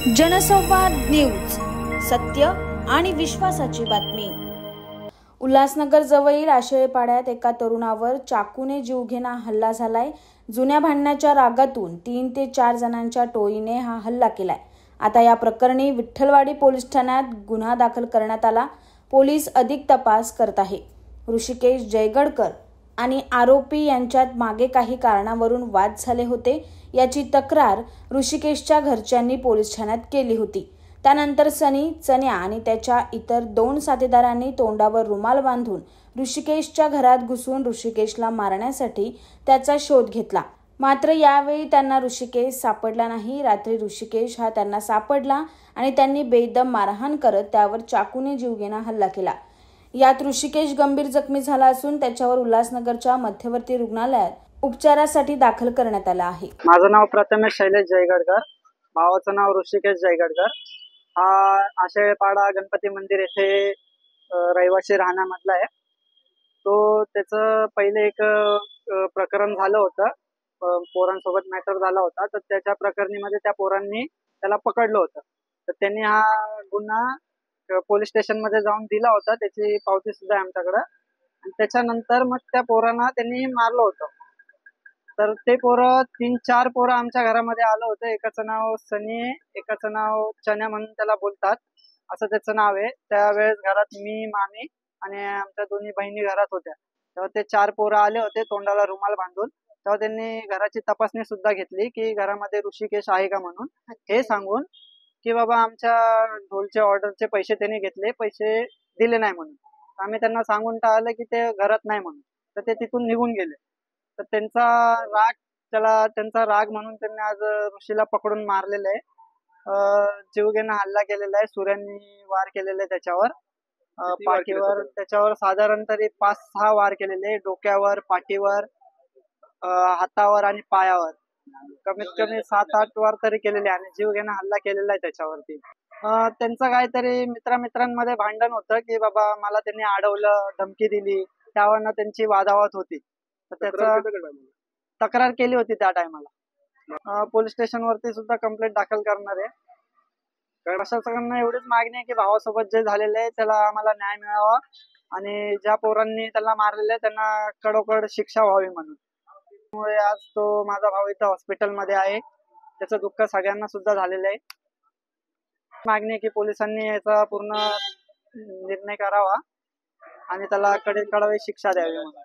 जनसंवाद न्यूज, सत्य आणि विश्वासाची बातमी। उल्हासनगर जवळील आशेळेपाड्यात एका तरुणावर चाकूने जीवघेणा हल्ला झालाय। जुन्या भांडणाच्या रागातून 3 ते 4 जणांच्या टोळीने हा हल्ला केलाय। आता या प्रकरणी विठ्ठलवाडी पोलीस ठाण्यात गुन्हा दाखल करण्यात आला। पोलीस अधिक तपास करत आहे। ऋषिकेश जयगडकर आणि आरोपी यांच्यात मागे काही कारणावरून वाद झाले होते, याची तक्रार ऋषिकेशच्या घरच्यांनी पोलीस ठाण्यात केली होती। त्यानंतर सनी, चन्या आणि त्याच्या इतर 2 साथीदारांनी तोंडावर रुमाल बांधून ऋषिकेशच्या घरात घुसून ऋषिकेशला मारण्यासाठी त्याचा शोध घेतला। मात्र यावेळी त्यांना ऋषिकेश सापडला नाही। रात्री ऋषिकेश हा त्यांना सापडला आणि त्यांनी बेदम मारहाण करत त्यावर चाकूने जीवघेणा हल्ला केला। यात ऋषिकेश गंभीर जखमी झाला असून त्याच्यावर उल्हासनगरच्या मध्यवर्ती रुग्णालयात उपचारासाठी दाखल करण्यात आला आहे। माझं नाव प्रथमेश शैलेश जयगडकर, भावाचं नाव ऋषिकेश जयगडकर। हा आशेळेपाडा गणपती मंदिर येथे रहिवासी राहण्यामधला आहे। तो त्याचं पहिले एक प्रकरण झालं होतं, पोरांसोबत मॅटर झाला होता, तर त्याच्या प्रकरणीमध्ये त्या पोरांनी त्याला पकडलं होतं। तर त्यांनी हा गुन्हा पोलीस स्टेशन मध्ये जाऊन दिला होता, त्याची पावती सुद्धा आहे आमच्याकडे। आणि त्याच्यानंतर मग त्या पोरांना त्यांनी मारलं होतं। तर ते पोरं 3-4 पोरं आमच्या घरामध्ये आलं होतं। एकाचं नाव सनी आहे, एकाचं नाव चन्या म्हणून त्याला बोलतात, असं त्याचं नाव आहे। त्यावेळेस घरात मी, मामी आणि आमच्या दोन्ही बहिणी घरात होत्या। तेव्हा ते 4 पोरं आले होते तोंडाला रुमाल बांधून। तेव्हा त्यांनी घराची तपासणी सुद्धा घेतली की घरामध्ये ऋषिकेश आहे का म्हणून, हे सांगून की बाबा आमच्या ढोलच्या ऑर्डरचे पैसे त्यांनी घेतले, पैसे दिले नाही म्हणून। आम्ही त्यांना सांगून टाळलं की ते घरात नाही म्हणून, तर ते तिथून निघून गेले। तर त्यांचा राग म्हणून त्यांनी आज ऋषीला पकडून मारलेलं आहे। जीवघेणा हल्ला केलेला आहे। सूर्यांनी वार केलेले त्याच्यावर, पाठीवर त्याच्यावर साधारण तरी 5-6 वार केलेले, डोक्यावर, पाठीवर, हातावर आणि पायावर कमीत कमी 7-8 वार तरी केलेले आणि जीवघेणा हल्ला केलेला आहे त्याच्यावरती। त्यांचं काहीतरी मित्रांमध्ये भांडण होतं की बाबा मला त्यांनी अडवलं, धमकी दिली, त्यावरनं त्यांची वादावाद होती। तर त्याचं तक्रार केली होती त्या टायमाला। पोलीस स्टेशन वरती सुद्धा कंप्लेंट दाखल करणार आहे। प्रशासनाकडनं एवढीच मागणी आहे की भावासोबत जे झालेलं आहे त्याला आम्हाला न्याय मिळावा आणि ज्या पोरांनी त्याला मारलेलं आहे त्यांना कडोकड शिक्षा व्हावी म्हणून। त्यामुळे आज तो माझा भाऊ इथं हॉस्पिटलमध्ये आहे। त्याचं दुःख सगळ्यांना सुद्धा झालेलं आहे। मागणी आहे की पोलिसांनी याचा पूर्ण निर्णय करावा आणि त्याला कडवी शिक्षा द्यावी म्हणून।